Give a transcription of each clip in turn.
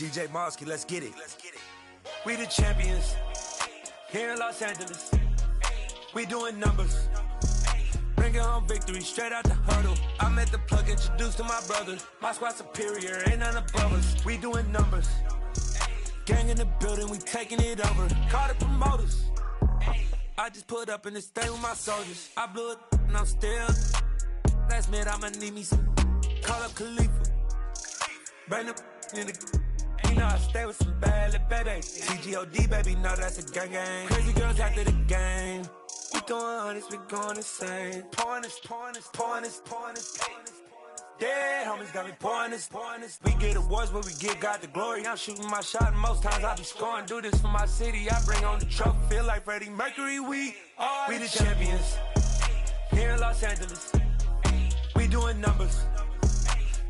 DJ Mosky, let's get it. We the champions here in Los Angeles. We doing numbers. Bringing home victory straight out the huddle. I'm at the plug, introduced to my brother. My squad superior, ain't none above us. We doing numbers. Gang in the building, we taking it over. Call the promoters. I just put up in this thing with my soldiers. I blew it and I'm still. Last minute I'ma need me some. Call up Khalifa. Bring up in the. You know I stay with some bad little babies. CGOD baby, know that's a gang gang. Crazy girls after the game. We going honest, we going insane. Pouring this. Dead homies got me pouring this. We get awards, but we give God the glory. I'm shooting my shot, and most times I be scoring. Do this for my city, I bring on the trophy. Feel like Freddie Mercury, we the champions here in Los Angeles. We doing numbers.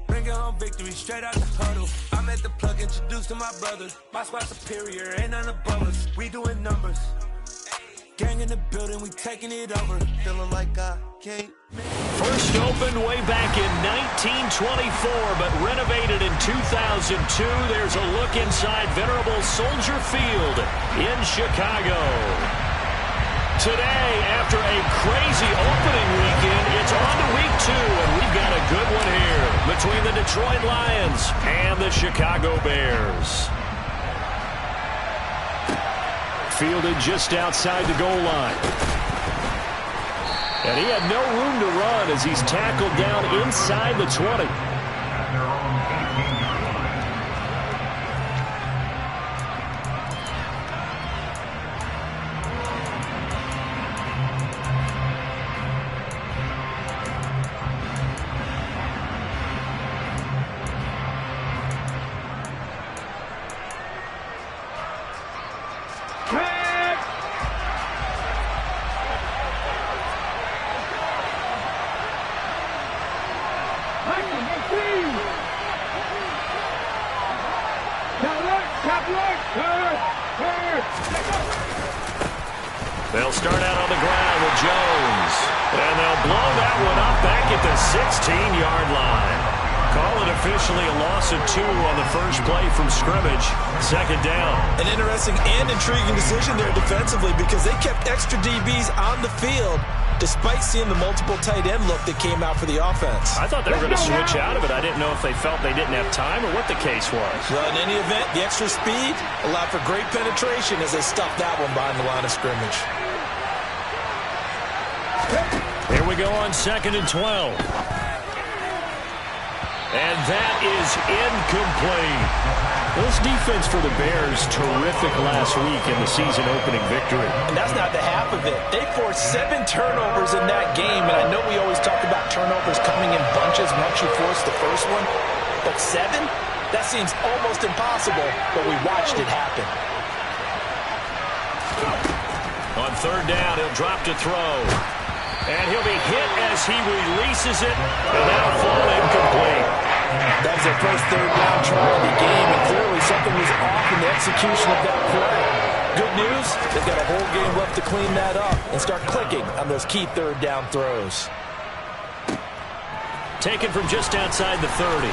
Bringing home victory straight out the huddle. I'm at the plug, introduced to my brother. My squad superior, ain't none above us. We doing numbers. Gang in the building, we taking it over. Feeling like I can't. First opened way back in 1924, but renovated in 2002. There's a look inside venerable Soldier Field in Chicago. Today, after a crazy opening weekend, it's on to week 2, and we've got a good one here between the Detroit Lions and the Chicago Bears. Fielded just outside the goal line. And he had no room to run as he's tackled down inside the 20. They'll start out on the ground with Jones. And they'll blow that one up back at the 16-yard line. Call it officially a loss of 2 on the first play from scrimmage. Second down. An interesting and intriguing decision there defensively because they kept extra DBs on the field despite seeing the multiple tight end look that came out for the offense. I thought they were going to switch out of it. I didn't know if they felt they didn't have time or what the case was. Well, in any event, the extra speed allowed for great penetration as they stuffed that one behind the line of scrimmage. Here we go on 2nd and 12. And that is incomplete. This defense for the Bears, terrific last week in the season-opening victory. And that's not the half of it. They forced 7 turnovers in that game, and I know we always talk about turnovers coming in bunches once you force the first one, but 7? That seems almost impossible, but we watched it happen. On 3rd down, he'll drop to throw. And he'll be hit as he releases it, and that'll fall incomplete. That was their first 3rd down try of the game, and clearly something was off in the execution of that play. Good news, they've got a whole game left to clean that up and start clicking on those key 3rd down throws. Taken from just outside the 30.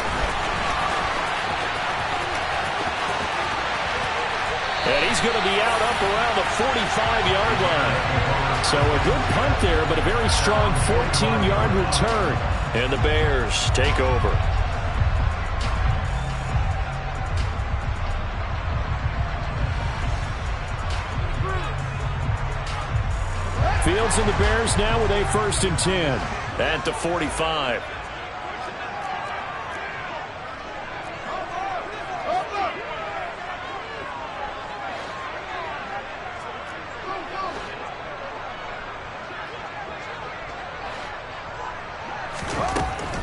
And he's going to be out up around the 45-yard line. So a good punt there, but a very strong 14-yard return. And the Bears take over. Fields and the Bears now with a 1st and 10 at the 45.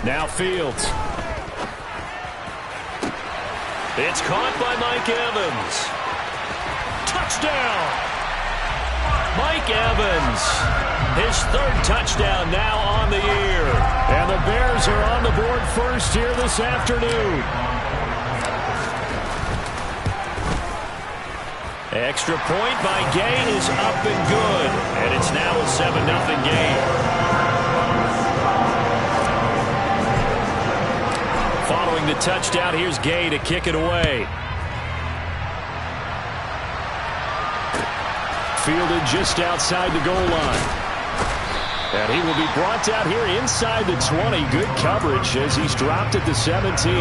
Now Fields. It's caught by Mike Evans. Touchdown! Mike Evans. His 3rd touchdown now on the year. And the Bears are on the board first here this afternoon. Extra point by Gay is up and good. And it's now a 7-0 game. Following the touchdown, here's Gay to kick it away. fielded just outside the goal line. And he will be brought down here inside the 20. Good coverage as he's dropped at the 17.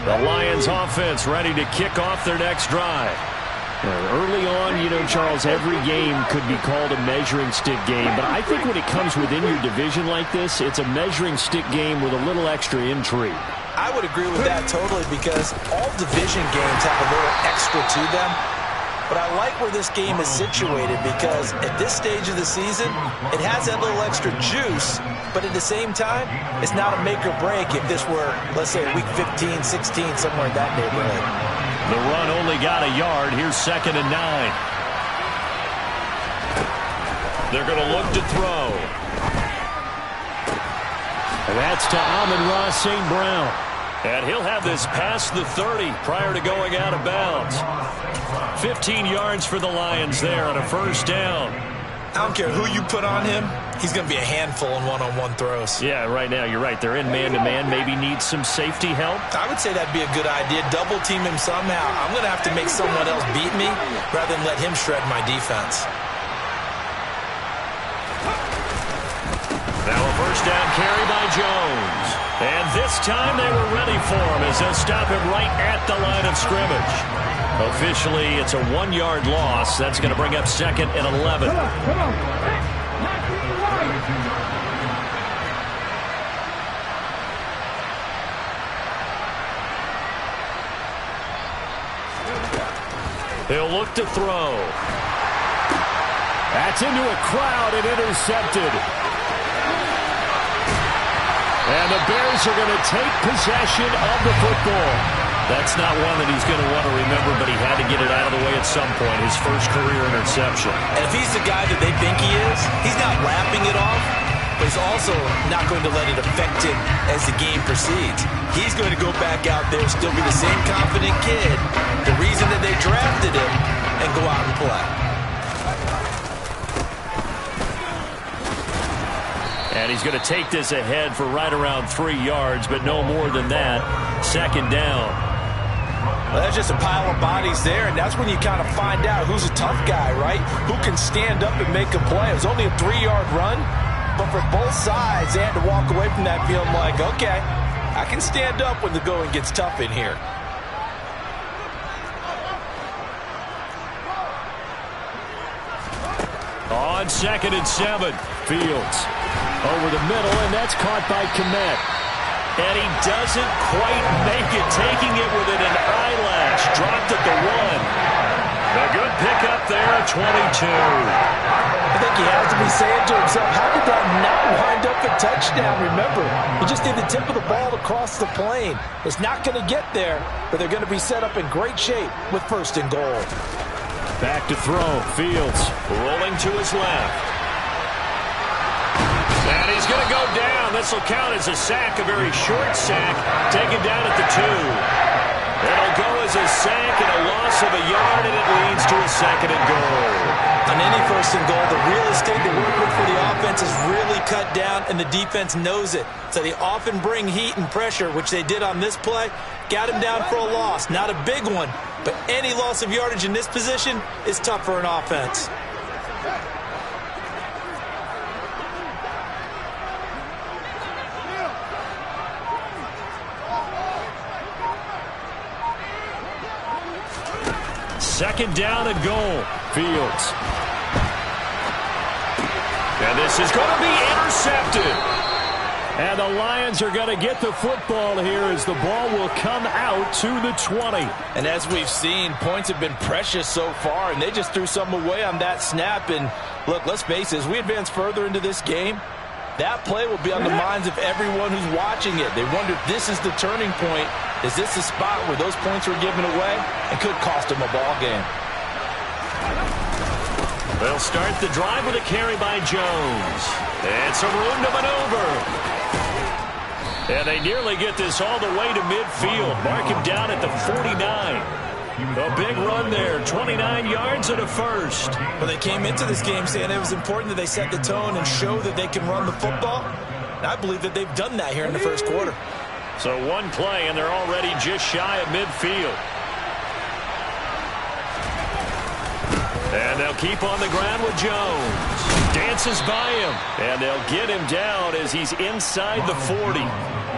The Lions offense ready to kick off their next drive. Early on, you know, Charles, every game could be called a measuring stick game. But I think when it comes within your division like this, it's a measuring stick game with a little extra intrigue. I would agree with that totally because all division games have a little extra to them. But I like where this game is situated because at this stage of the season, it has that little extra juice. But at the same time, it's not a make or break if this were, let's say, week 15, 16, somewhere in that neighborhood. The run only got a yard. Here's 2nd and 9. They're going to look to throw. And that's to Amon-Ra St. Brown. And he'll have this past the 30 prior to going out of bounds. 15 yards for the Lions there on a first down. I don't care who you put on him. He's going to be a handful in one-on-one throws. Yeah, right now you're right. They're in man-to-man. Maybe need some safety help. I would say that'd be a good idea. Double team him somehow. I'm going to have to make someone else beat me rather than let him shred my defense. Now a first down carry by Jones. And this time they were ready for him as they'll stop him right at the line of scrimmage. Officially, it's a 1-yard loss. That's going to bring up 2nd and 11. He'll look to throw. That's into a crowd and intercepted. And the Bears are going to take possession of the football. That's not one that he's going to want to remember, but he had to get it out of the way at some point, his first career interception. And if he's the guy that they think he is, he's not lapping it off, but he's also not going to let it affect him as the game proceeds. He's going to go back out there, still be the same confident kid, the reason that they drafted him, and go out and play. And he's going to take this ahead for right around 3 yards, but no more than that. 2nd down. Well, that's just a pile of bodies there, and that's when you kind of find out who's a tough guy, right? Who can stand up and make a play. It was only a 3-yard run, but for both sides, they had to walk away from that feeling like, okay, I can stand up when the going gets tough in here. On 2nd and 7, Fields over the middle, and that's caught by Kmet. And he doesn't quite make it, taking it within an eyelash. Dropped at the 1. A good pickup there at 22. I think he has to be saying to himself, how did that not wind up a touchdown? Remember, he just did the tip of the ball across the plane. It's not going to get there, but they're going to be set up in great shape with 1st and goal. Back to throw. Fields rolling to his left. And he's going to go down. This will count as a sack, a very short sack, taken down at the 2. It'll go as a sack and a loss of a yard, and it leads to a 2nd and goal. On any 1st and goal, the real estate to work with for the offense is really cut down, and the defense knows it. So they often bring heat and pressure, which they did on this play. Got him down for a loss. Not a big one, but any loss of yardage in this position is tough for an offense. Second down and goal. Fields. And this is going to be intercepted. And the Lions are going to get the football here as the ball will come out to the 20. And as we've seen, points have been precious so far, and they just threw some away on that snap. And look, let's face it, as we advance further into this game, that play will be on the minds of everyone who's watching it. They wonder if this is the turning point. Is this the spot where those points were given away and could cost them a ball game? They'll start the drive with a carry by Jones. And some room to maneuver. And they nearly get this all the way to midfield. Mark him down at the 49. A big run there, 29 yards and a first. Well, they came into this game saying it was important that they set the tone and show that they can run the football. And I believe that they've done that here in the first quarter. So one play, and they're already just shy of midfield. And they'll keep on the ground with Jones. Dances by him. And they'll get him down as he's inside the 40.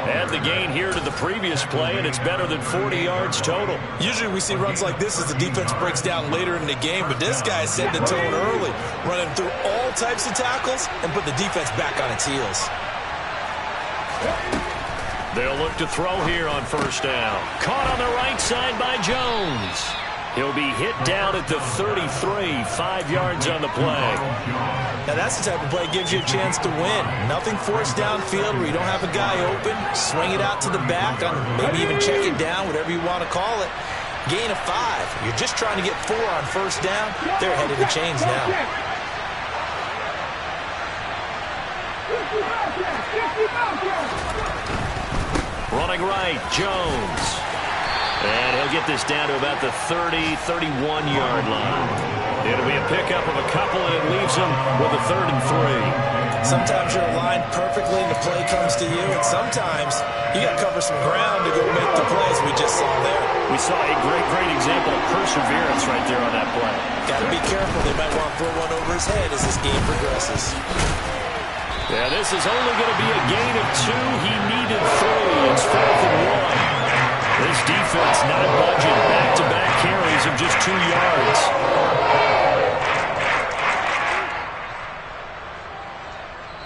Add the gain here to the previous play, and it's better than 40 yards total. Usually we see runs like this as the defense breaks down later in the game, but this guy is setting the tone early, running through all types of tackles and put the defense back on its heels. They'll look to throw here on first down. Caught on the right side by Jones. He'll be hit down at the 33, 5 yards on the play. Now that's the type of play that gives you a chance to win. Nothing forced downfield where you don't have a guy open. Swing it out to the back, maybe even check it down, whatever you want to call it. Gain of 5. You're just trying to get 4 on first down. They're headed to chains now. Running right, Jones. And he'll get this down to about the 30, 31-yard line. It'll be a pickup of a couple, and it leaves him with a 3rd and 3. Sometimes you're aligned perfectly and the play comes to you, and sometimes you got to cover some ground to go make the plays we just saw there. We saw a great example of perseverance right there on that play. Got to be careful. They might want to throw one over his head as this game progresses. Yeah, this is only going to be a gain of 2. He needed 3. It's 4th and 1. This defense not budging. Back-to-back carries of just 2 yards.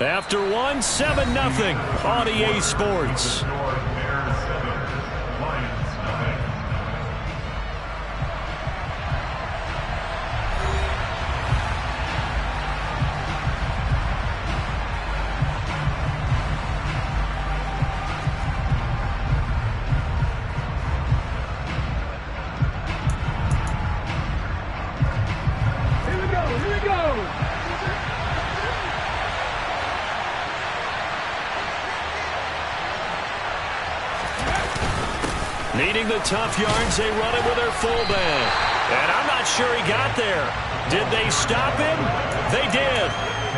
After 1, 7-0 on EA Sports. Needing the tough yards, they run it with their fullback. And I'm not sure he got there. Did they stop him? They did.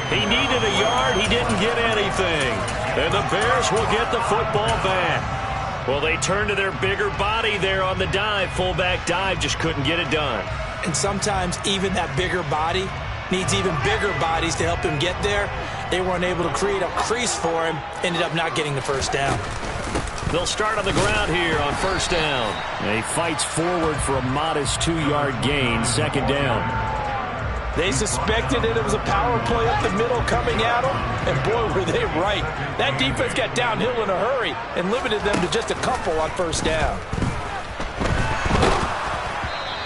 He needed a yard. He didn't get anything. And the Bears will get the football back. Well, they turned to their bigger body there on the dive. Fullback dive, just couldn't get it done. And sometimes even that bigger body needs even bigger bodies to help him get there. They weren't able to create a crease for him. Ended up not getting the first down. They'll start on the ground here on first down. And he fights forward for a modest 2-yard gain, 2nd down. They suspected that it was a power play up the middle coming at them, and boy, were they right. That defense got downhill in a hurry and limited them to just a couple on first down.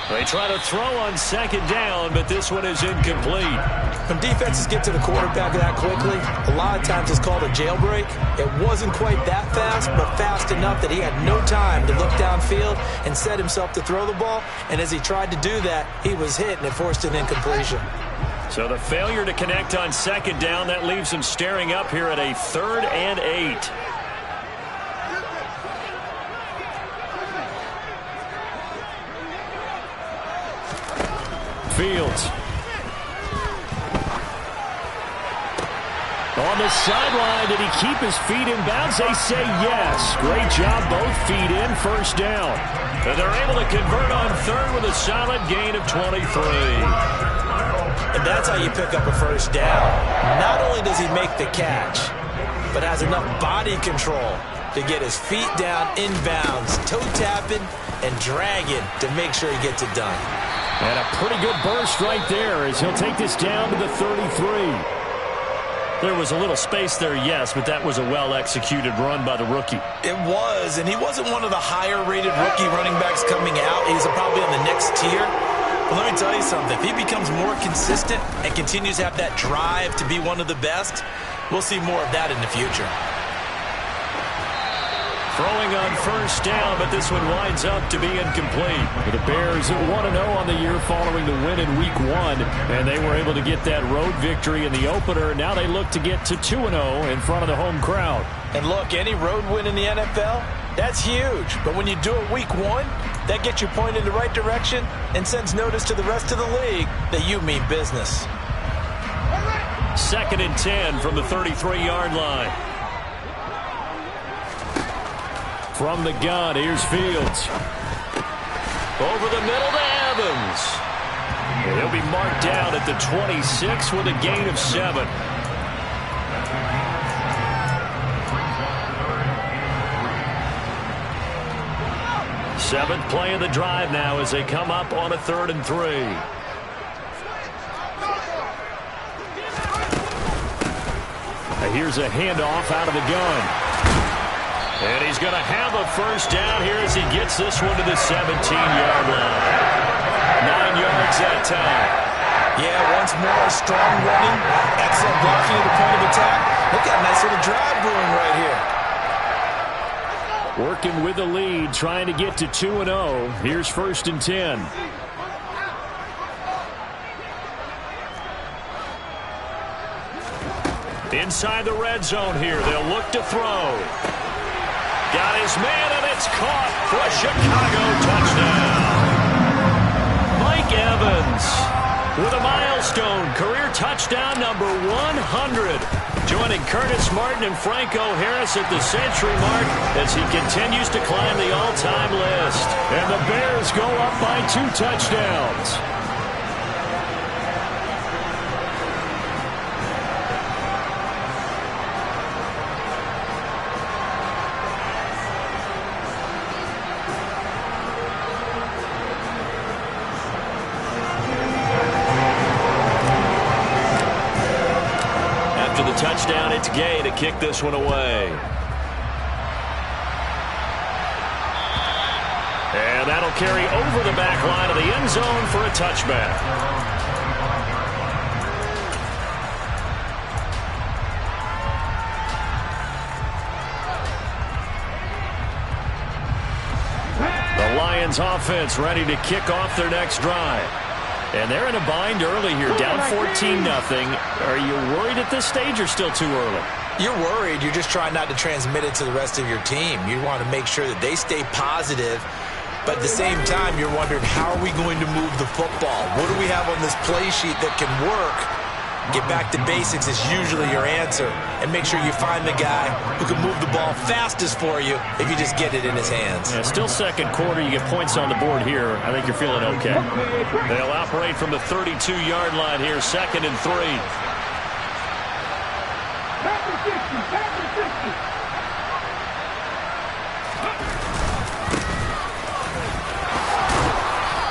They try to throw on 2nd down, but this one is incomplete. When defenses get to the quarterback that quickly, a lot of times it's called a jailbreak. It wasn't quite that fast, but fast enough that he had no time to look downfield and set himself to throw the ball. And as he tried to do that, he was hit, and it forced an incompletion. So the failure to connect on 2nd down, that leaves him staring up here at a 3rd and 8. Fields. On the sideline, did he keep his feet in bounds? They say yes. Great job, both feet in, first down. And they're able to convert on 3rd with a solid gain of 23. And that's how you pick up a first down. Not only does he make the catch, but has enough body control to get his feet down inbounds, toe tapping and dragging to make sure he gets it done. And a pretty good burst right there as he'll take this down to the 33. There was a little space there, yes, but that was a well-executed run by the rookie. It was, and he wasn't one of the higher-rated rookie running backs coming out. He's probably on the next tier. But let me tell you something. If he becomes more consistent and continues to have that drive to be one of the best, we'll see more of that in the future. Throwing on first down, but this one winds up to be incomplete. The Bears 1-0 on the year following the win in Week 1, and they were able to get that road victory in the opener. Now they look to get to 2-0 in front of the home crowd. And look, any road win in the NFL, that's huge. But when you do it Week 1, that gets you pointed in the right direction and sends notice to the rest of the league that you mean business. 2nd and 10 from the 33-yard line. From the gun, here's Fields. Over the middle to Evans. He'll be marked down at the 26 with a gain of 7. Seventh play of the drive now as they come up on a 3rd and 3. Here's a handoff out of the gun. And he's going to have a first down here as he gets this one to the 17-yard line. 9 yards that time. Yeah, once more, strong running. Excellent blocking at the point of attack. Look at a nice little drive brewing right here. Working with the lead, trying to get to 2-0. Here's 1st and 10. Inside the red zone here. They'll look to throw. Got his man, and it's caught for a Chicago touchdown. Mike Evans with a milestone career touchdown number 100. Joining Curtis Martin and Franco Harris at the century mark as he continues to climb the all-time list. And the Bears go up by 2 touchdowns. Touchdown, it's Gay to kick this one away. And that'll carry over the back line of the end zone for a touchback. The Lions offense ready to kick off their next drive. And they're in a bind early here, down 14-0. Are you worried at this stage or still too early? You're worried. You're just trying not to transmit it to the rest of your team. You want to make sure that they stay positive. But at the same time, you're wondering, how are we going to move the football? What do we have on this play sheet that can work? Get back to basics is usually your answer. And make sure you find the guy who can move the ball fastest for you if you just get it in his hands. Yeah, still second quarter. You get points on the board here. I think you're feeling okay. They'll operate from the 32-yard line here, 2nd and 3.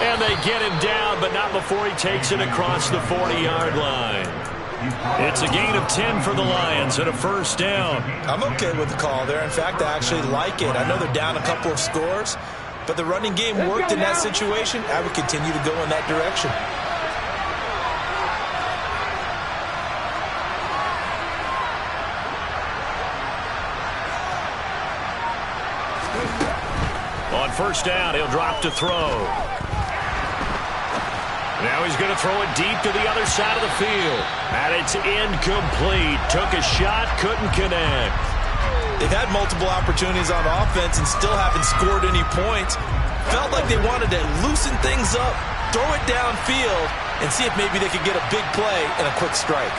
And they get him down, but not before he takes it across the 40-yard line. It's a gain of 10 for the Lions and a first down. I'm okay with the call there. In fact, I actually like it. I know they're down a couple of scores, but the running game worked in that situation. I would continue to go in that direction. On first down, he'll drop to throw. Now he's going to throw it deep to the other side of the field. And it's incomplete. Took a shot, couldn't connect. They've had multiple opportunities on offense and still haven't scored any points. Felt like they wanted to loosen things up, throw it downfield, and see if maybe they could get a big play and a quick strike.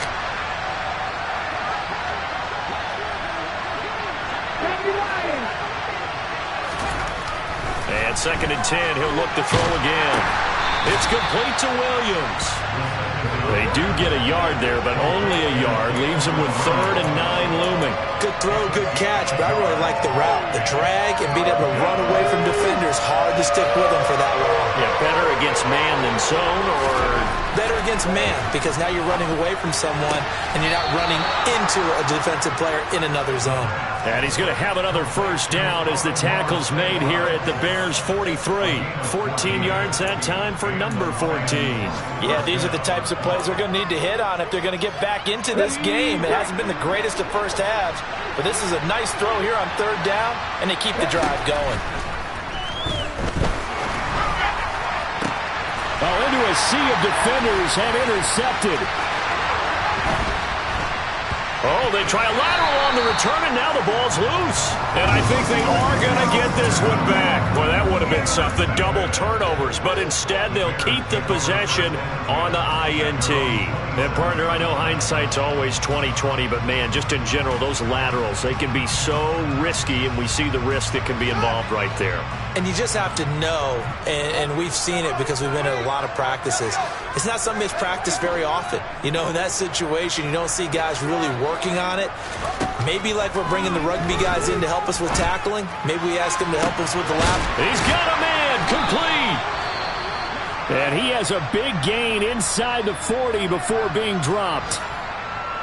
And 2nd and 10, he'll look to throw again. It's complete to Williams. They do get a yard there, but only a yard. Leaves them with 3rd and 9 looming. Good throw, good catch, but I really like the route. The drag and being able to run away from defenders. Hard to stick with them for that long. Yeah, better against man than zone, or? Better against man, because now you're running away from someone and you're not running into a defensive player in another zone. And he's going to have another first down as the tackle's made here at the Bears' 43. 14 yards that time for number 14. Yeah, these are the types of plays they're going to need to hit on if they're going to get back into this game. It hasn't been the greatest of first halves, but this is a nice throw here on 3rd down, and they keep the drive going. Oh, into a sea of defenders have intercepted. Oh, they try a lateral on the return, and now the ball's loose. And I think they are going to get this one back. Well, that would have been something, double turnovers. But instead, they'll keep the possession on the INT. And, partner, I know hindsight's always 20/20, but, man, just in general, those laterals, they can be so risky, and we see the risk that can be involved right there. And you just have to know, and we've seen it because we've been at a lot of practices, it's not something that's practiced very often. You know, in that situation, you don't see guys really working on it. Maybe like we're bringing the rugby guys in to help us with tackling. Maybe we ask them to help us with the lap. He's got a man complete. And he has a big gain inside the 40 before being dropped.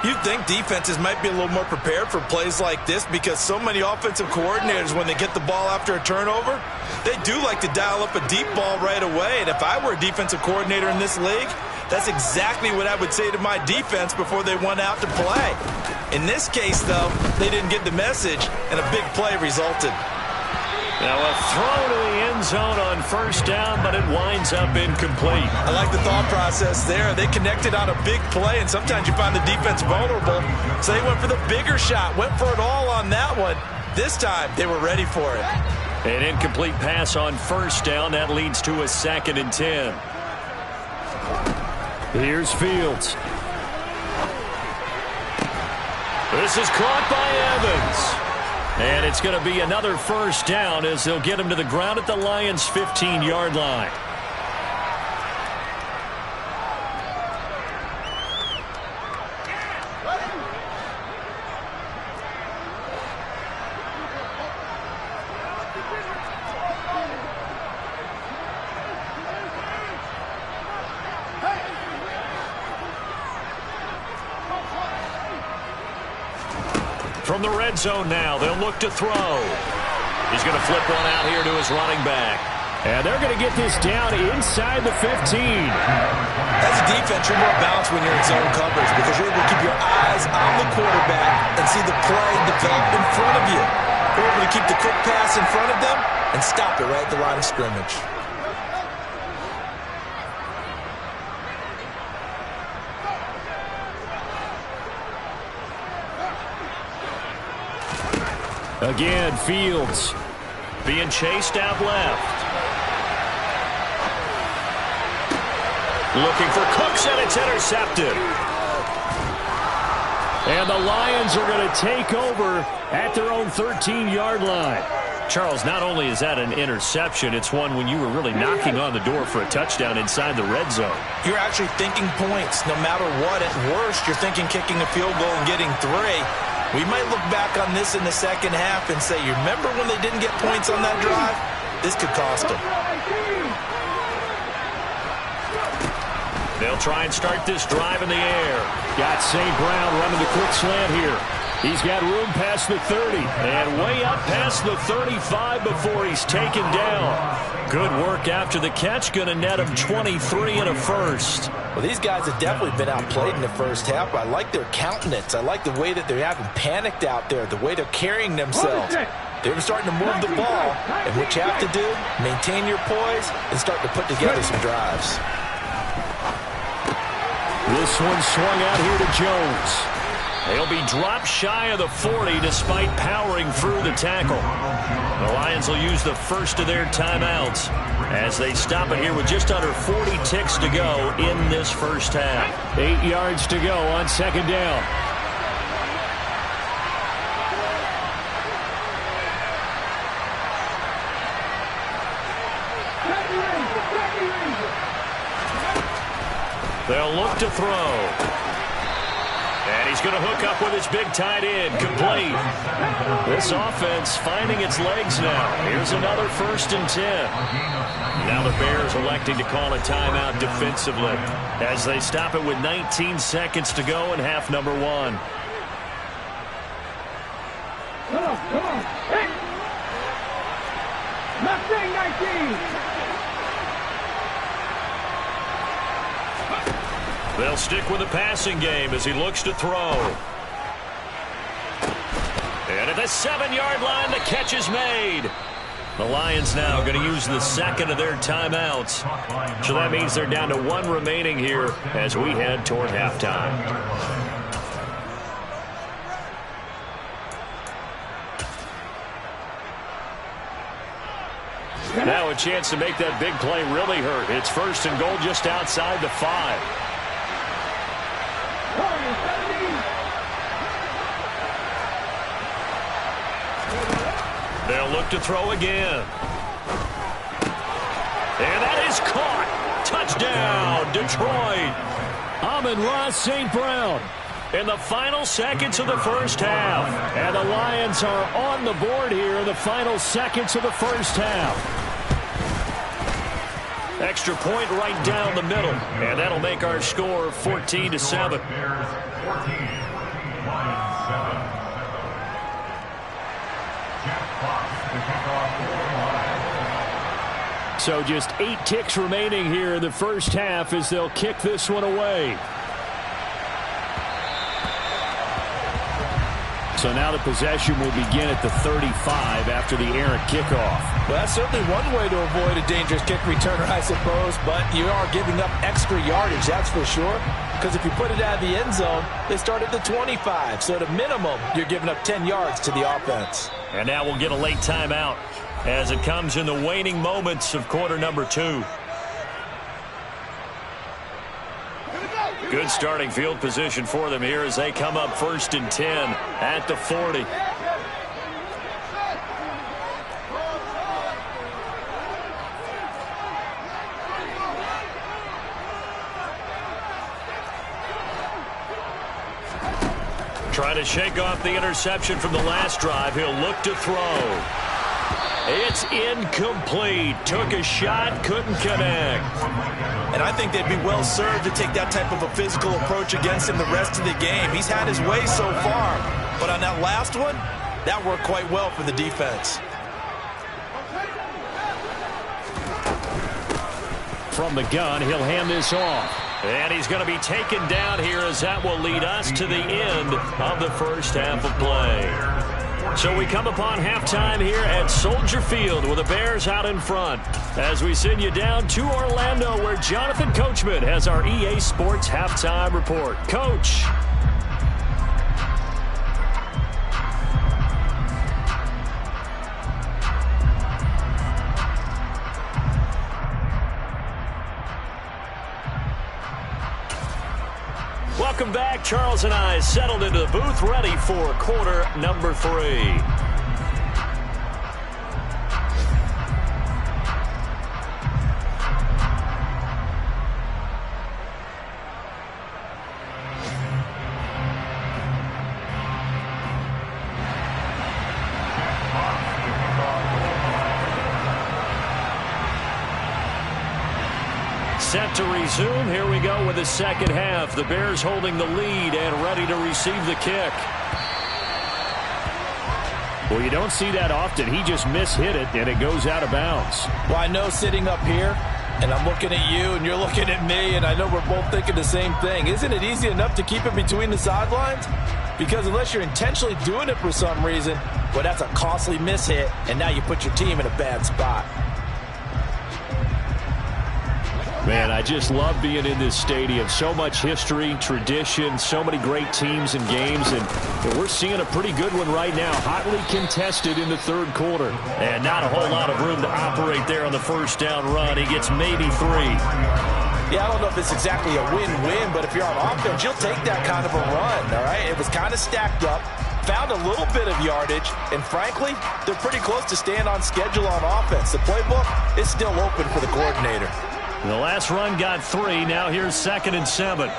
You'd think defenses might be a little more prepared for plays like this because so many offensive coordinators, when they get the ball after a turnover, they do like to dial up a deep ball right away. And if I were a defensive coordinator in this league, that's exactly what I would say to my defense before they went out to play. In this case, though, they didn't get the message, and a big play resulted. Now a throw to the end zone on first down, but it winds up incomplete. I like the thought process there. They connected on a big play, and sometimes you find the defense vulnerable. So they went for the bigger shot, went for it all on that one. This time, they were ready for it. An incomplete pass on first down. That leads to a 2nd and 10. Here's Fields. This is caught by Evans. And it's going to be another first down as they'll get him to the ground at the Lions' 15-yard line. From the red zone now, they'll look to throw. He's going to flip one out here to his running back. And they're going to get this down inside the 15. As a defense, you're more balanced when you're in zone coverage because you're able to keep your eyes on the quarterback and see the play develop in front of you. You're able to keep the quick pass in front of them and stop it right at the line of scrimmage. Again, Fields being chased out left. Looking for Cooks, and it's intercepted. And the Lions are going to take over at their own 13-yard line. Charles, not only is that an interception, it's one when you were really knocking on the door for a touchdown inside the red zone. You're actually thinking points no matter what. At worst, you're thinking kicking a field goal and getting 3. We might look back on this in the second half and say, you remember when they didn't get points on that drive? This could cost them. They'll try and start this drive in the air. Got St. Brown running the quick slant here. He's got room past the 30 and way up past the 35 before he's taken down. Good work after the catch. Going to net him 23 and a first. Well, these guys have definitely been outplayed in the first half. I like their countenance. I like the way that they haven't panicked out there, the way they're carrying themselves. They're starting to move the ball, and what you have to do, maintain your poise and start to put together some drives. This one swung out here to Jones. They'll be dropped shy of the 40 despite powering through the tackle. The Lions will use the first of their timeouts as they stop it here with just under 40 ticks to go in this first half. 8 yards to go on second down. They'll look to throw. And he's going to hook up with his big tight end, complete. This offense finding its legs now. Here's another 1st and 10. Now the Bears electing to call a timeout defensively as they stop it with 19 seconds to go in half number 1. Come on. Hey. Mustang 19. They'll stick with the passing game as he looks to throw. And at the 7-yard line, the catch is made. The Lions now going to use the second of their timeouts. So that means they're down to 1 remaining here as we head toward halftime. Now a chance to make that big play really hurt. It's 1st and goal just outside the 5. They'll look to throw again. And that is caught. Touchdown, Detroit. Amon-Ra St. Brown in the final seconds of the first half. And the Lions are on the board here in the final seconds of the first half. Extra point right down the middle. And that'll make our score 14-7. So just 8 ticks remaining here in the first half as they'll kick this one away. So now the possession will begin at the 35 after the errant kickoff. Well, that's certainly one way to avoid a dangerous kick returner, I suppose, but you are giving up extra yardage, that's for sure. Because if you put it out of the end zone, they start at the 25. So at a minimum, you're giving up 10 yards to the offense. And now we'll get a late timeout as it comes in the waning moments of quarter number 2. Good starting field position for them here as they come up 1st and 10 at the 40. Trying to shake off the interception from the last drive. He'll look to throw. It's incomplete. Took a shot, couldn't connect. And I think they'd be well served to take that type of a physical approach against him the rest of the game. He's had his way so far, but on that last one, that worked quite well for the defense. From the gun, he'll hand this off. And he's going to be taken down here as that will lead us to the end of the first half of play. So we come upon halftime here at Soldier Field with the Bears out in front as we send you down to Orlando where Jonathan Coachman has our EA Sports halftime report. Coach. Welcome back. Charles and I settled into the booth ready for quarter number 3. Set to resume. Here we go with the second half. The Bears holding the lead and ready to receive the kick. Well, you don't see that often. He just mishit it, and it goes out of bounds. Well, I know sitting up here, and I'm looking at you, and you're looking at me, and I know we're both thinking the same thing. Isn't it easy enough to keep it between the sidelines? Because unless you're intentionally doing it for some reason, well, that's a costly mishit, and now you put your team in a bad spot. Man, I just love being in this stadium. So much history, tradition, so many great teams and games, and we're seeing a pretty good one right now. Hotly contested in the third quarter. And not a whole lot of room to operate there on the first down run. He gets maybe 3. Yeah, I don't know if it's exactly a win-win, but if you're on offense, you'll take that kind of a run, all right? It was kind of stacked up, found a little bit of yardage, and frankly, they're pretty close to staying on schedule on offense. The playbook is still open for the coordinator. The last run got 3. Now here's 2nd and 7.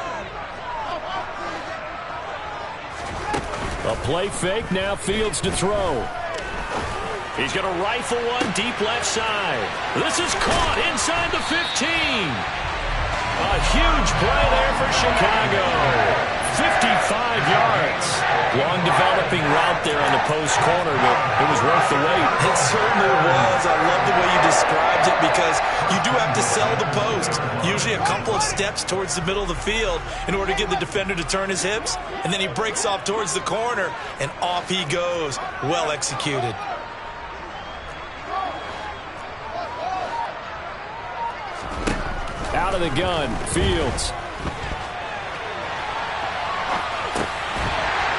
A play fake. Now Fields to throw. He's going to rifle one deep left side. This is caught inside the 15. A huge play there for Chicago. 55 yards. Long developing route there on the post corner, but it was worth the wait. It certainly was. I love the way you described it because you do have to sell the post. Usually a couple of steps towards the middle of the field in order to get the defender to turn his hips. And then he breaks off towards the corner, and off he goes. Well executed. Out of the gun, Fields.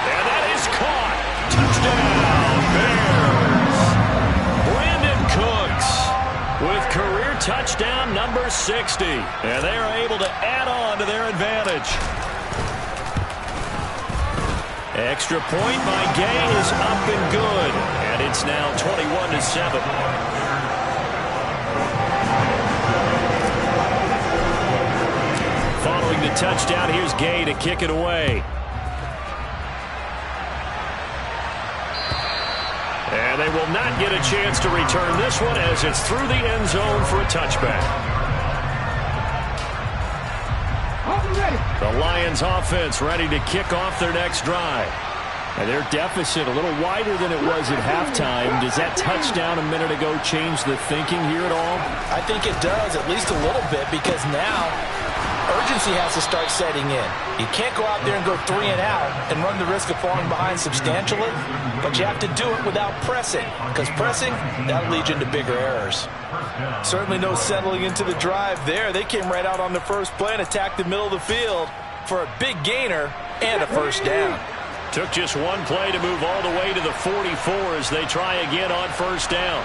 And that is caught. Touchdown, Bears. Brandon Cooks with career touchdown number 60. And they are able to add on to their advantage. Extra point by Gay is up and good. And it's now 21-7. Following the touchdown, here's Gay to kick it away. And they will not get a chance to return this one as it's through the end zone for a touchback. The Lions offense ready to kick off their next drive. And their deficit a little wider than it was at halftime. Does that touchdown a minute ago change the thinking here at all? I think it does, at least a little bit, because now urgency has to start setting in. You can't go out there and go 3 and out and run the risk of falling behind substantially, but you have to do it without pressing, because pressing, that'll lead you into bigger errors. Certainly no settling into the drive there. They came right out on the first play and attacked the middle of the field for a big gainer and a first down. Took just one play to move all the way to the 44 as they try again on first down.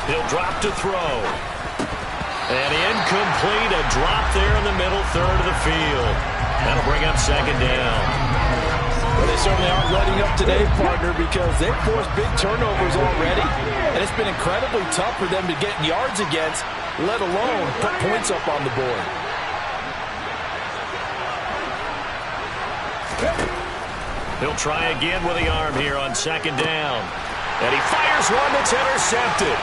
He'll drop to throw. And incomplete, a drop there in the middle third of the field. That'll bring up second down. Well, they certainly aren't letting up today, partner, because they've forced big turnovers already. And it's been incredibly tough for them to get yards against, let alone put points up on the board. He'll try again with the arm here on second down. And he fires one that's intercepted.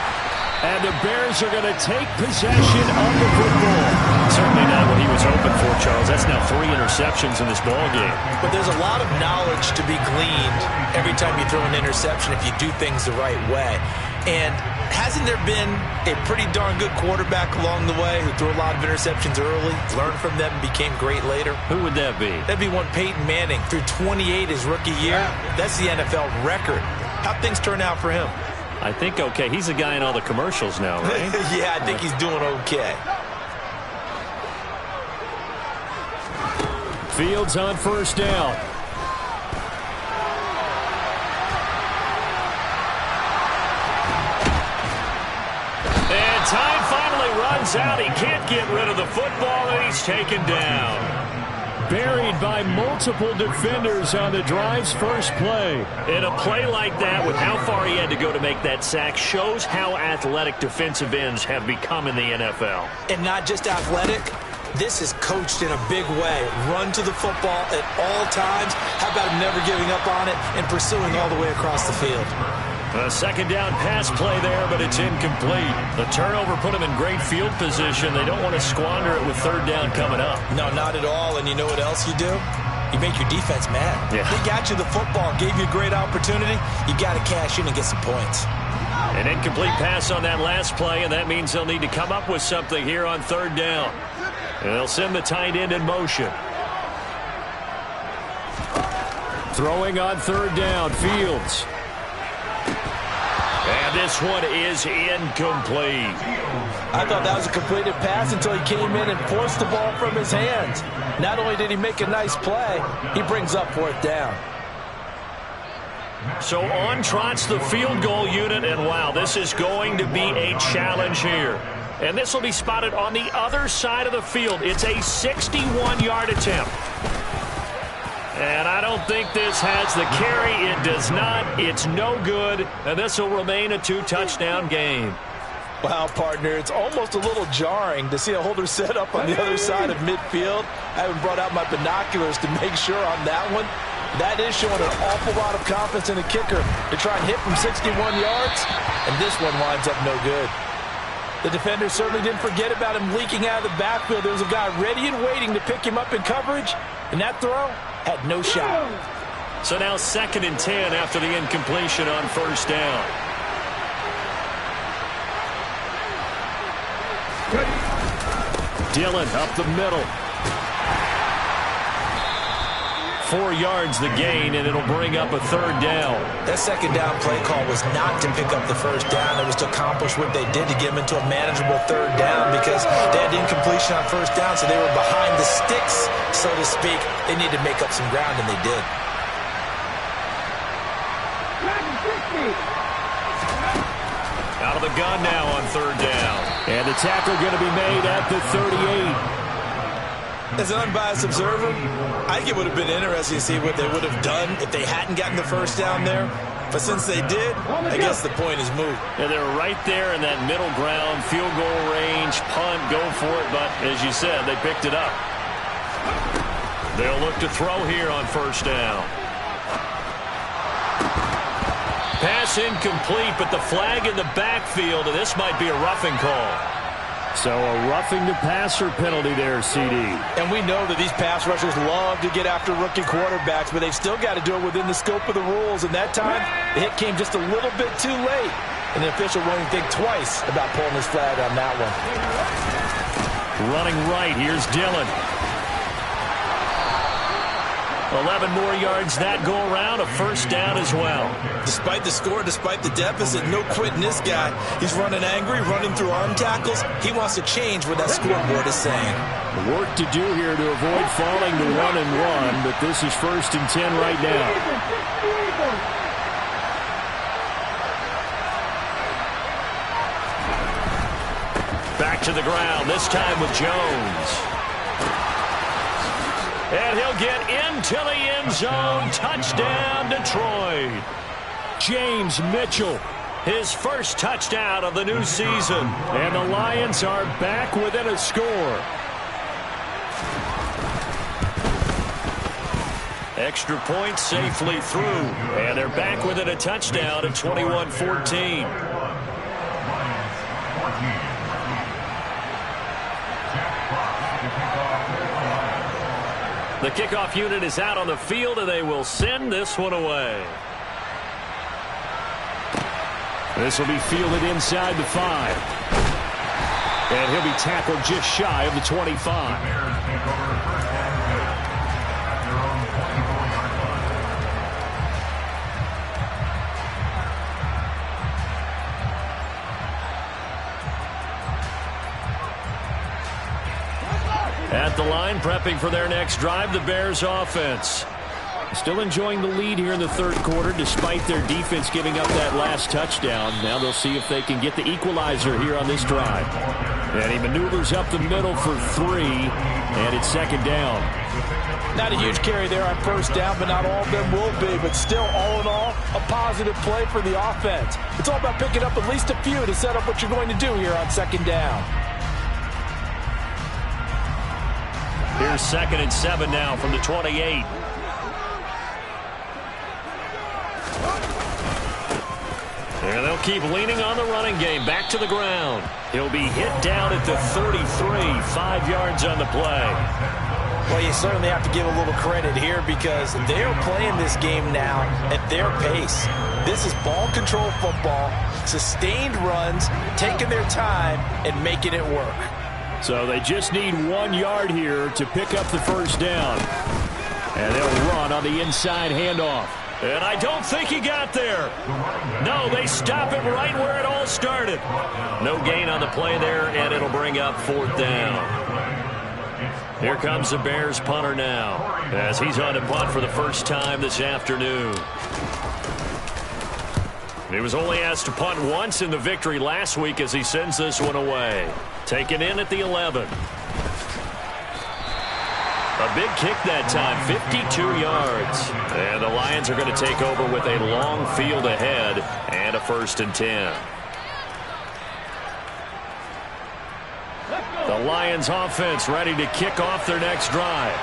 And the Bears are going to take possession of the football. Certainly not what he was hoping for, Charles. That's now 3 interceptions in this ballgame. But there's a lot of knowledge to be gleaned every time you throw an interception if you do things the right way. And hasn't there been a pretty darn good quarterback along the way who threw a lot of interceptions early, learned from them, and became great later? Who would that be? That'd be one Peyton Manning. Threw 28 his rookie year. That's the NFL record. How'd things turn out for him? I think okay. He's the guy in all the commercials now, right? Yeah, I think he's doing okay. Fields on first down. And time finally runs out. He can't get rid of the football, and he's taken down. Buried by multiple defenders on the drive's first play. And a play like that, with how far he had to go to make that sack, shows how athletic defensive ends have become in the NFL. And not just athletic. This is coached in a big way. Run to the football at all times. How about him never giving up on it and pursuing all the way across the field? A second down pass play there, but it's incomplete. The turnover put them in great field position. They don't want to squander it with third down coming up. No, not at all. And you know what else you do? You make your defense mad. Yeah. They got you the football, gave you a great opportunity. You got to cash in and get some points. An incomplete pass on that last play, and that means they'll need to come up with something here on third down. And they'll send the tight end in motion. Throwing on third down, Fields. And this one is incomplete. I thought that was a completed pass until he came in and forced the ball from his hands. Not only did he make a nice play, he brings up fourth down. So on trots the field goal unit, and wow, this is going to be a challenge here. And this will be spotted on the other side of the field. It's a 61-yard attempt. And I don't think this has the carry. It does not. It's no good. And this will remain a 2-touchdown game. Wow, partner, it's almost a little jarring to see a holder set up on the other side of midfield. I haven't brought out my binoculars to make sure on that one. That is showing an awful lot of confidence in the kicker to try and hit from 61 yards. And this one winds up no good. The defender certainly didn't forget about him leaking out of the backfield. There was a guy ready and waiting to pick him up in coverage. And that throw had no shot. So now 2nd and 10 after the incompletion on first down. Dillon up the middle. 4 yards the gain, and it'll bring up a third down. That second down play call was not to pick up the first down. It was to accomplish what they did to get them into a manageable third down because they had incompletion on first down, so they were behind the sticks, so to speak. They needed to make up some ground, and they did. Out of the gun now on third down. And the tackle going to be made at the 38. As an unbiased observer, I think it would have been interesting to see what they would have done if they hadn't gotten the first down there. But since they did, I guess the point is moot. Yeah, they were right there in that middle ground, field goal range, punt, go for it. But as you said, they picked it up. They'll look to throw here on first down. Pass incomplete, but the flag in the backfield, and this might be a roughing call. So a roughing the passer penalty there, CD. And we know that these pass rushers love to get after rookie quarterbacks, but they've still got to do it within the scope of the rules. And that time, the hit came just a little bit too late. And the official won't even think twice about pulling his flag on that one. Running right, here's Dillon. 11 more yards that go around, a first down as well. Despite the score, despite the deficit, no quitting this guy. He's running angry, running through arm tackles. He wants to change what that scoreboard is saying. Work to do here to avoid falling to 1-1, but this is 1st and 10 right now. Back to the ground, this time with Jones. And he'll get into the end zone. Touchdown, Detroit. James Mitchell. His first touchdown of the new season. And the Lions are back within a score. Extra point safely through. And they're back within a touchdown at 21-14. The kickoff unit is out on the field, and they will send this one away. This will be fielded inside the 5. And he'll be tackled just shy of the 25. At the line, prepping for their next drive, the Bears offense. Still enjoying the lead here in the third quarter, despite their defense giving up that last touchdown. Now they'll see if they can get the equalizer here on this drive. And he maneuvers up the middle for 3, and it's 2nd down. Not a huge carry there on first down, but not all of them will be. But still, all in all, a positive play for the offense. It's all about picking up at least a few to set up what you're going to do here on 2nd down. Here's 2nd and 7 now from the 28. And they'll keep leaning on the running game. Back to the ground. He'll be hit down at the 33. 5 yards on the play. Well, you certainly have to give a little credit here because they're playing this game now at their pace. This is ball control football, sustained runs, taking their time, and making it work. So they just need 1 yard here to pick up the first down. And they'll run on the inside handoff. And I don't think he got there. No, they stop him right where it all started. No gain on the play there, and it'll bring up 4th down. Here comes the Bears punter now, as he's on to punt for the first time this afternoon. He was only asked to punt once in the victory last week as he sends this one away. Taken in at the 11. A big kick that time, 52 yards. And the Lions are going to take over with a long field ahead and a 1st and 10. The Lions offense ready to kick off their next drive.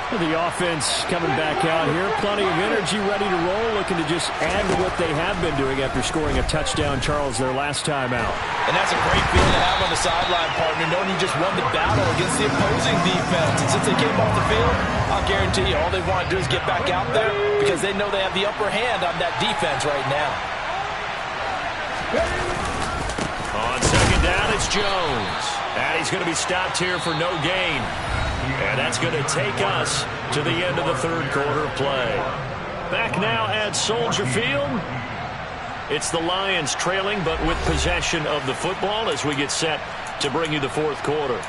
The offense coming back out here. Plenty of energy, ready to roll, looking to just add to what they have been doing after scoring a touchdown, Charles, their last time out. And that's a great feeling to have on the sideline, partner, knowing you just won the battle against the opposing defense. And since they came off the field, I'll guarantee you all they want to do is get back out there because they know they have the upper hand on that defense right now. On 2nd down, it's Jones. And he's going to be stopped here for no gain. And that's going to take us to the end of the third quarter of play. Back now at Soldier Field. It's the Lions trailing, but with possession of the football as we get set to bring you the fourth quarter.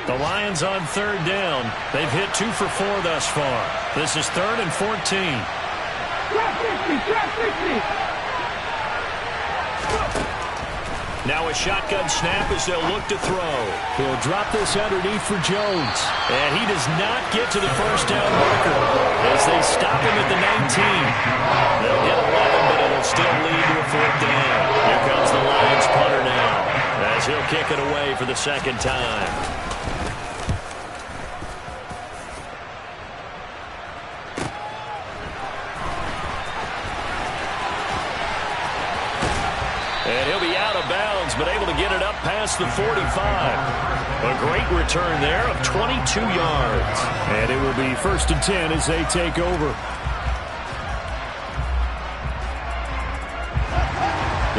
The Lions on 3rd down. They've hit 2 for 4 thus far. This is 3rd and 14. Now a shotgun snap as they'll look to throw. He'll drop this underneath for Jones. And he does not get to the first down marker as they stop him at the 19. They'll get 11, but it'll still lead to a 4th down. Here comes the Lions punter now as he'll kick it away for the 2nd time. And he'll be out of bounds, but able to get it up past the 45. A great return there of 22 yards. And it will be 1st and 10 as they take over.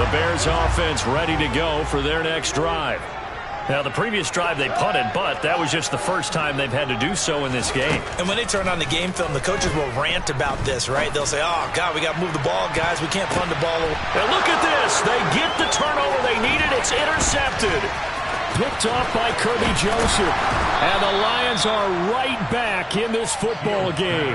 The Bears offense ready to go for their next drive. Now, the previous drive they punted, but that was just the first time they've had to do so in this game. And when they turn on the game film, the coaches will rant about this, right? They'll say, oh, God, we got to move the ball, guys. We can't punt the ball. And look at this. They get the turnover they needed. It's intercepted. Picked off by Kirby Joseph. And the Lions are right back in this football game.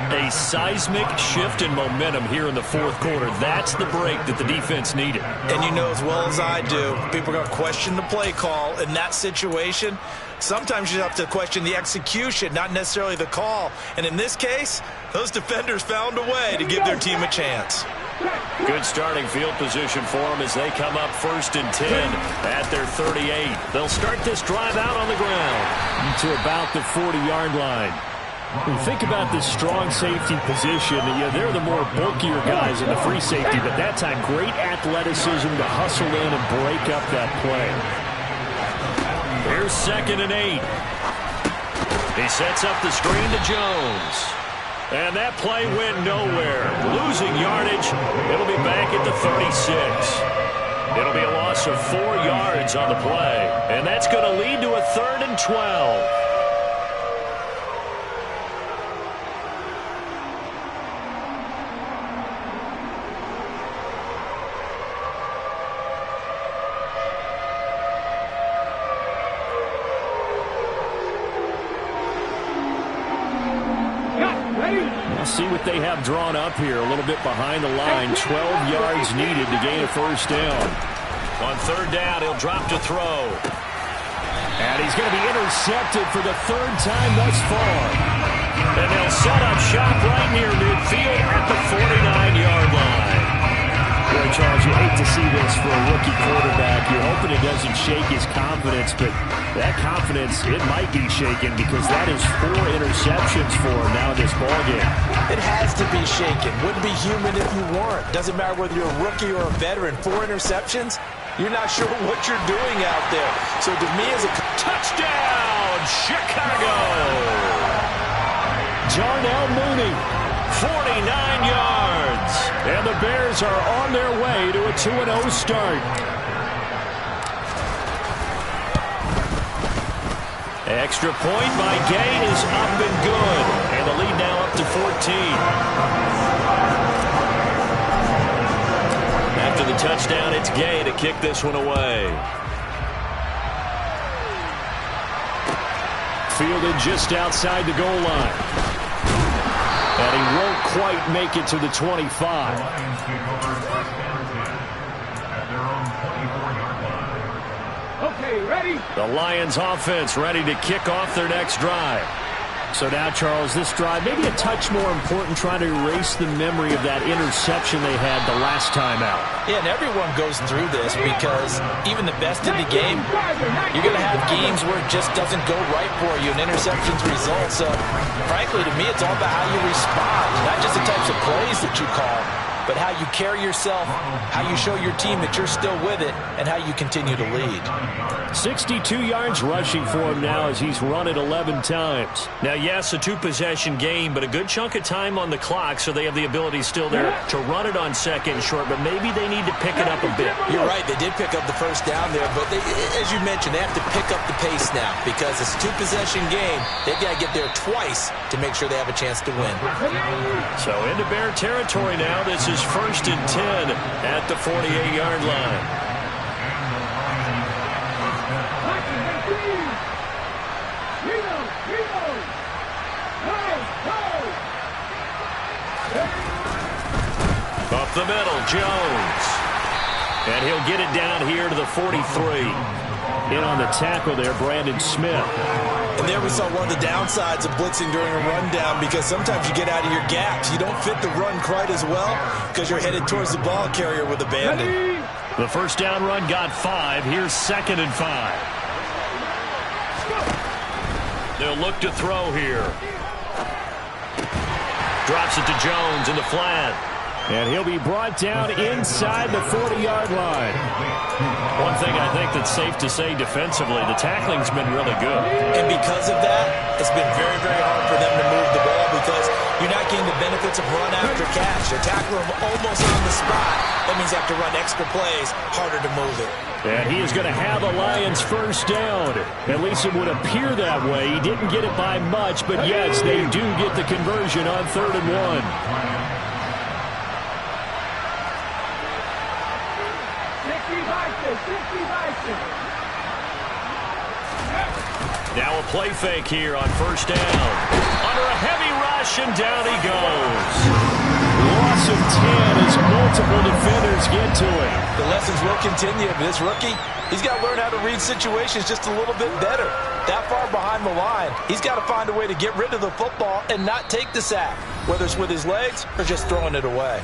A seismic shift in momentum here in the 4th quarter. That's the break that the defense needed. And you know as well as I do, people are going to question the play call in that situation. Sometimes you have to question the execution, not necessarily the call. And in this case, those defenders found a way to give their team a chance. Good starting field position for them as they come up 1st and 10 at their 38. They'll start this drive out on the ground to about the 40-yard line. When you think about this strong safety position, they're the more bulkier guys in the free safety, but that time great athleticism to hustle in and break up that play. Here's 2nd and 8. He sets up the screen to Jones. And that play went nowhere. Losing yardage. It'll be back at the 36. It'll be a loss of 4 yards on the play. And that's going to lead to a 3rd and 12. See what they have drawn up here. A little bit behind the line. 12 yards needed to gain a 1st down. On 3rd down, he'll drop to throw. And he's going to be intercepted for the 3rd time thus far. And they'll set up shop right near midfield at the 49-yard line. Boy, Charles, you hate to see this for a rookie quarterback. You're hoping it doesn't shake his confidence, but that confidence, it might be shaken because that is 4 interceptions for him now in this ballgame. It has to be shaken. Wouldn't be human if you weren't. Doesn't matter whether you're a rookie or a veteran. 4 interceptions, you're not sure what you're doing out there. So to me, as a touchdown, Chicago! Darnell Mooney, 49 yards. And the Bears are on their way to a 2-0 start. Extra point by Gain is up and good. And the lead now up to 14. After the touchdown, it's Gay to kick this one away. Fielded just outside the goal line. And he won't quite make it to the 25. Okay, ready? The Lions offense ready to kick off their next drive. So now, Charles, this drive maybe a touch more important, trying to erase the memory of that interception they had the last time out. Yeah, and everyone goes through this because even the best in the game, you're going to have games where it just doesn't go right for you, and interceptions result. So, frankly, to me, it's all about how you respond, not just the types of plays that you call, but how you carry yourself, how you show your team that you're still with it, and how you continue to lead. 62 yards rushing for him now as he's run it 11 times. Now, yes, a 2-possession game, but a good chunk of time on the clock, so they have the ability still there to run it on 2nd and short, but maybe they need to pick it up a bit. You're right. They did pick up the 1st down there, but as you mentioned, they have to pick up the pace now because it's a 2-possession game. They've got to get there twice to make sure they have a chance to win. So into Bear territory now. This is 1st and 10 at the 48-yard line. the middle, Jones. And he'll get it down here to the 43. In on the tackle there, Brandon Smith. And there we saw one of the downsides of blitzing during a rundown, because sometimes you get out of your gaps. You don't fit the run quite as well because you're headed towards the ball carrier with abandon. The first down run got 5. Here's 2nd and 5. They'll look to throw here. Drops it to Jones in the flat. And he'll be brought down inside the 40-yard line. One thing I think that's safe to say defensively, the tackling's been really good. And because of that, it's been very, very hard for them to move the ball, because you're not getting the benefits of run after catch. They're tackling them almost on the spot. That means they have to run extra plays, harder to move it. And he is going to have a Lions first down. At least it would appear that way. He didn't get it by much, but yes, they do get the conversion on 3rd and 1. Now a play fake here on first down. Under a heavy rush, and down he goes. Loss of 10 as multiple defenders get to him. The lessons will continue. This rookie, he's got to learn how to read situations just a little bit better. That far behind the line, he's got to find a way to get rid of the football and not take the sack, whether it's with his legs or just throwing it away.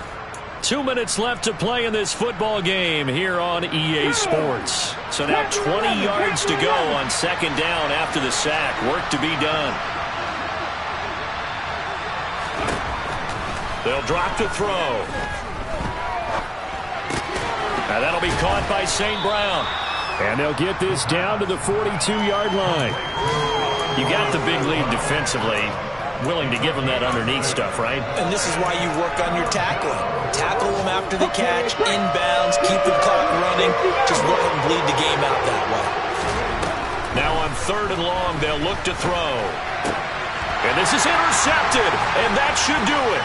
2 minutes left to play in this football game here on EA Sports. So now 20 yards to go on 2nd down after the sack. Work to be done. They'll drop to throw. And that'll be caught by St. Brown. And they'll get this down to the 42-yard line. You got the big lead defensively. Willing to give them that underneath stuff, right? And this is why you work on your tackling. Tackle them after the catch, inbounds, keep the clock running. Just go ahead and bleed the game out that way. Now on 3rd and long, they'll look to throw. And this is intercepted, and that should do it.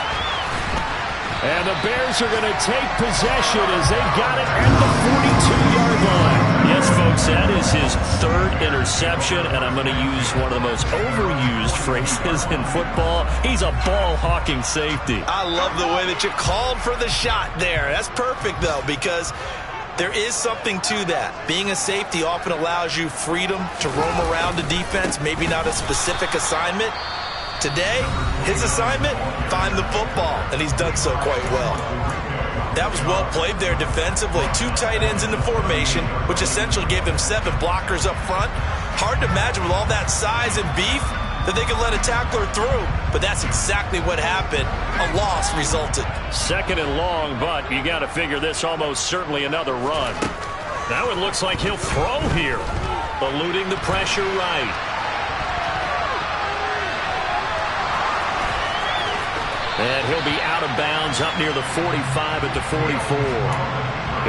And the Bears are going to take possession as they got it at the 42-yard line. Yes, folks, that is his 3rd interception, and I'm going to use one of the most overused phrases in football. He's a ball-hawking safety. I love the way that you called for the shot there. That's perfect, though, because there is something to that. Being a safety often allows you freedom to roam around the defense, maybe not a specific assignment. Today, his assignment, find the football, and he's done so quite well. That was well played there defensively. 2 tight ends in the formation, which essentially gave them 7 blockers up front. Hard to imagine with all that size and beef that they could let a tackler through, but that's exactly what happened. A loss resulted. 2nd and long, but you got to figure this almost certainly another run. Now it looks like he'll throw here, eluding the pressure right. And he'll be out of bounds up near the 45 at the 44.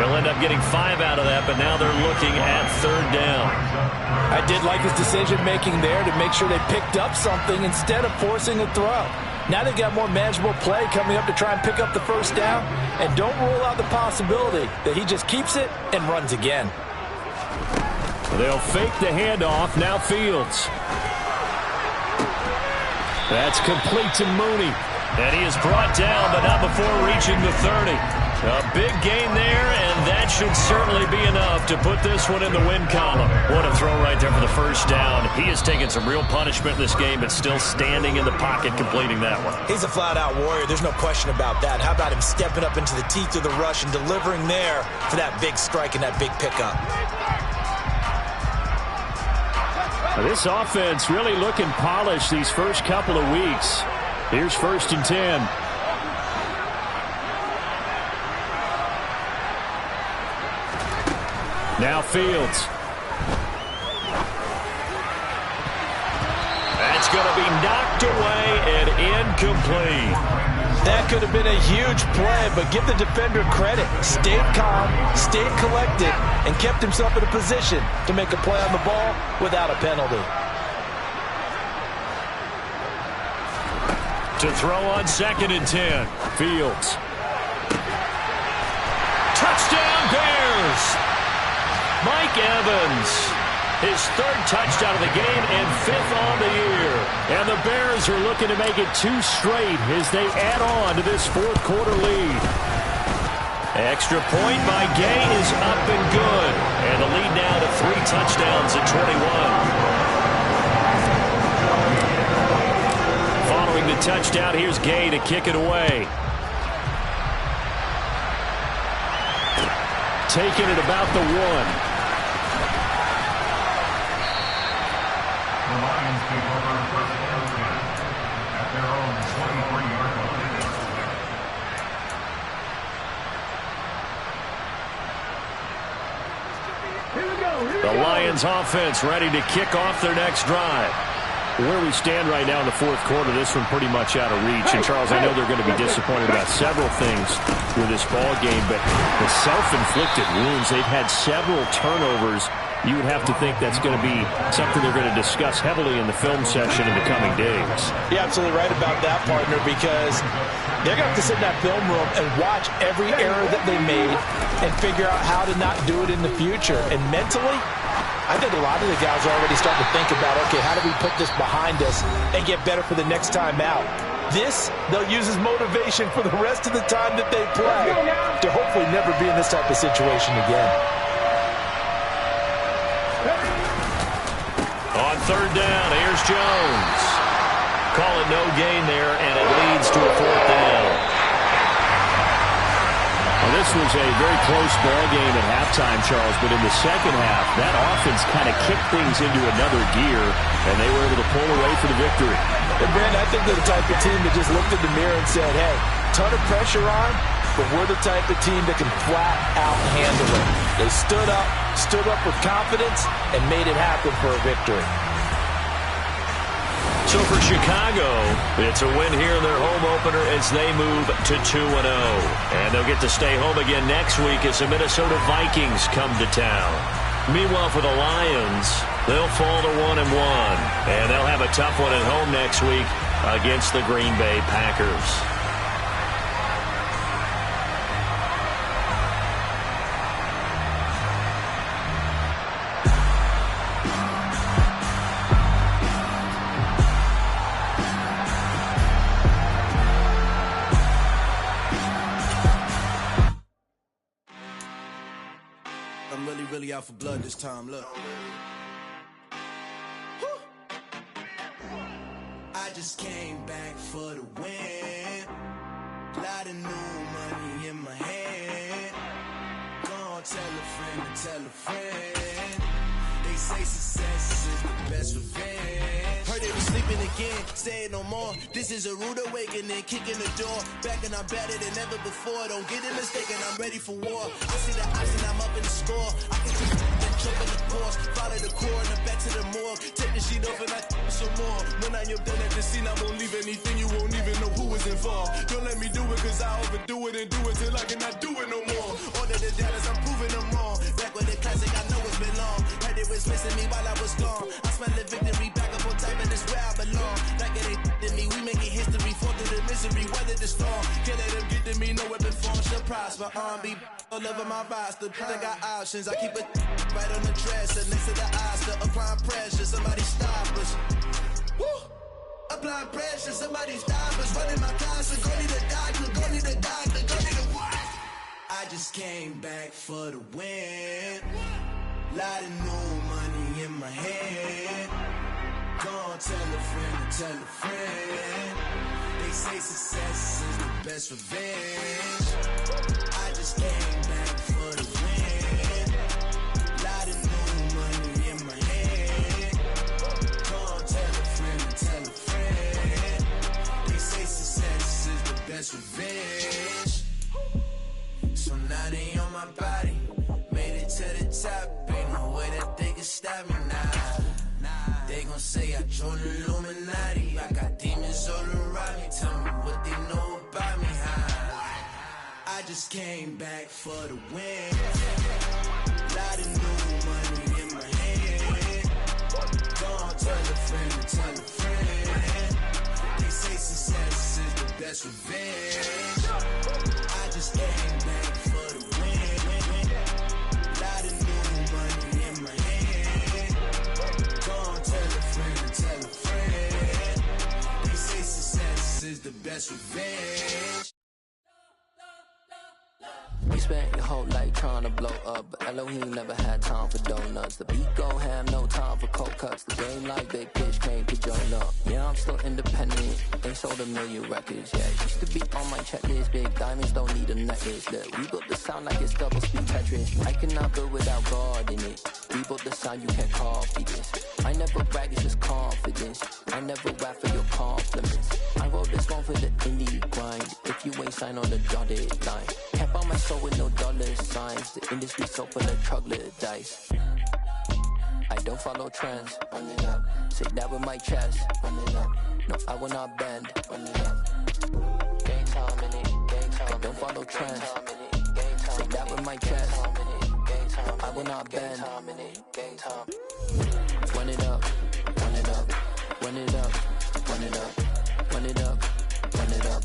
He'll end up getting 5 out of that, but now they're looking at 3rd down. I did like his decision-making there to make sure they picked up something instead of forcing a throw. Now they've got more manageable play coming up to try and pick up the first down, and don't rule out the possibility that he just keeps it and runs again. They'll fake the handoff. Now Fields. That's complete to Mooney. And he is brought down, but not before reaching the 30. A big gain there, and that should certainly be enough to put this one in the win column. What a throw right there for the first down. He has taken some real punishment in this game, but still standing in the pocket completing that one. He's a flat-out warrior. There's no question about that. How about him stepping up into the teeth of the rush and delivering there for that big strike and that big pickup? This offense really looking polished these first couple of weeks. Here's 1st and 10. Now Fields. That's going to be knocked away and incomplete. That could have been a huge play, but give the defender credit. Stayed calm, stayed collected, and kept himself in a position to make a play on the ball without a penalty. To throw on 2nd and 10. Fields. Touchdown Bears! Mike Evans, his 3rd touchdown of the game and 5th on the year. And the Bears are looking to make it 2 straight as they add on to this 4th quarter lead. Extra point by Gay is up and good. And the lead now to 3 touchdowns at 21. Following the touchdown, here's Gay to kick it away. Taking it about the 1. The Lions take over first and 10 at their own 23-yard line. The Lions offense ready to kick off their next drive. Where we stand right now in the fourth quarter, this one pretty much out of reach. And, Charles, I know they're going to be disappointed about several things with this ball game, but the self-inflicted wounds, they've had several turnovers. You would have to think that's going to be something they're going to discuss heavily in the film session in the coming days. You're absolutely right about that, partner, because they're going to have to sit in that film room and watch every error that they made and figure out how to not do it in the future. And mentally, I think a lot of the guys are already starting to think about, okay, how do we put this behind us and get better for the next time out? This, they'll use as motivation for the rest of the time that they play to hopefully never be in this type of situation again. On third down, here's Jones. Call it no gain there, and it leads to a fourth down. Well, this was a very close ball game at halftime, Charles, but in the second half, that offense kind of kicked things into another gear, and they were able to pull away for the victory. And, Brandon, I think they're the type of team that just looked in the mirror and said, hey, ton of pressure on, but we're the type of team that can flat out handle it. They stood up with confidence, and made it happen for a victory. So for Chicago, it's a win here in their home opener as they move to 2-0. And they'll get to stay home again next week as the Minnesota Vikings come to town. Meanwhile, for the Lions, they'll fall to 1-1. And they'll have a tough one at home next week against the Green Bay Packers. I'm really out for blood this time, look. I just came back for the win. Lot of new money in my hand. Gonna tell a friend to tell a friend. They say success is the best revenge. Heard they was sleeping again, say it no more. This is a rude awakening, kicking the door. Back and I'm better than ever before. Don't get it mistaken, I'm ready for war. I see the option, I'm up in the score. I can just jump in the course. Follow the core and then back to the morgue. Take the sheet off and I some more. When I am done at the scene, I won't leave anything. You won't even know who is involved. Don't let me do it cause I overdo it and do it till I cannot do it no more. Order the Dallas, I'm proving them wrong. Back with the classic, I know it's been long. Heard it was missing me while I was gone. I smell the victory, back up on time and it's where I belong. Like it ain't to me, we making history. Fall through the misery, weather the storm. Can't let them get to me, no weapon form should prosper. R&B all over my roster. I got options, I keep it right on the dresser. Next to the Oscar, applying pressure, somebody stop us. Woo! Applying pressure, somebody stop us. Running my concert, go need a doctor, go need a doctor, go need a what? I just came back for the win. Lot of new money in my hand. Gonna tell a friend to tell a friend. They say success is the best revenge. I just came back for the win. Lot of new money in my hand. Gonna tell a friend to tell a friend. They say success is the best revenge. So now they on my body. Made it to the top. Ain't no way that they can stop me now. They gon' say I joined the Illuminati. I got demons all around me. Tell me what they know about me, huh? I just came back for the win. Lot of new money in my hand. Gonna tell a friend to tell a friend. They say success is the best revenge. I just came back for the win. Lot of new money in my hand. Gonna tell a friend to tell a friend. They say success is the best revenge. spent your whole life trying to blow up, but Elohim never had time for donuts. The beat go ham, no time for cold cuts. The game like big pitch came to join up. Yeah, I'm still independent, ain't sold a million records. Yeah, used to be on my checklist. Big diamonds don't need a necklace. Look, we built the sound like it's double speed Tetris. I cannot build without God in it. We built the sound, you can't copy this. I never brag, it's just confidence. I never rap for your compliments. I wrote this one for the indie grind. If you ain't signed on the dotted line, can't buy my soul with no dollar signs. The industry so full of troglodytes. I don't follow trends. Run it up. Say that with my chest. Run it up. No, I will not bend. Run it up. Game time in it. Game time. I don't follow trends. Say that with my chest. I will not bend. Game time. Run it up. Run it up. Run it up. Run it up. Run it up. Run it up.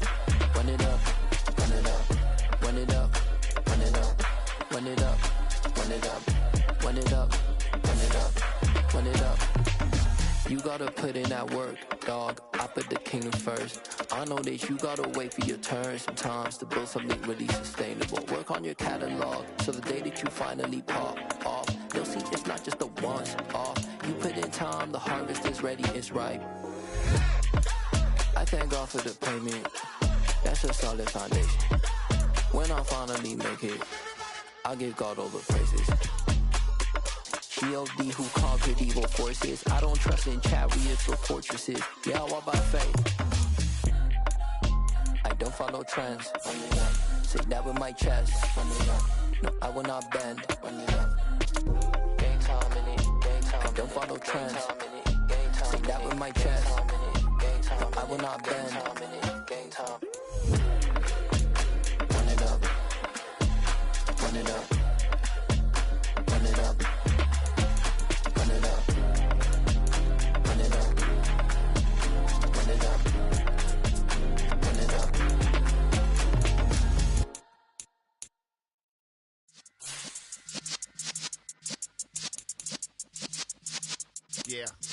Run it up. Run it up. Run it up. Run it up. Run it up. Run it up. Run it up. Run it up. Run it up. You gotta put in that work, dog. I put the kingdom first. I know that you gotta wait for your turn sometimes to build something really sustainable. Work on your catalog, so the day that you finally pop off, you'll see it's not just a once off. You put in time, the harvest is ready, it's ripe. I thank God for the payment. That's a solid foundation. When I finally make it, I'll give God all the praises. G.O.D. who conquered evil forces. I don't trust in chariots or fortresses. Yeah, I walk by faith. I don't follow trends. Say that with my chest. No, I will not bend. Game time in it. I don't follow trends. Say that with my chest. No, I will not bend. Game time. Run it up. Run it up. Run it up. Run it up. Run it up. Run it up. Run it up. Yeah.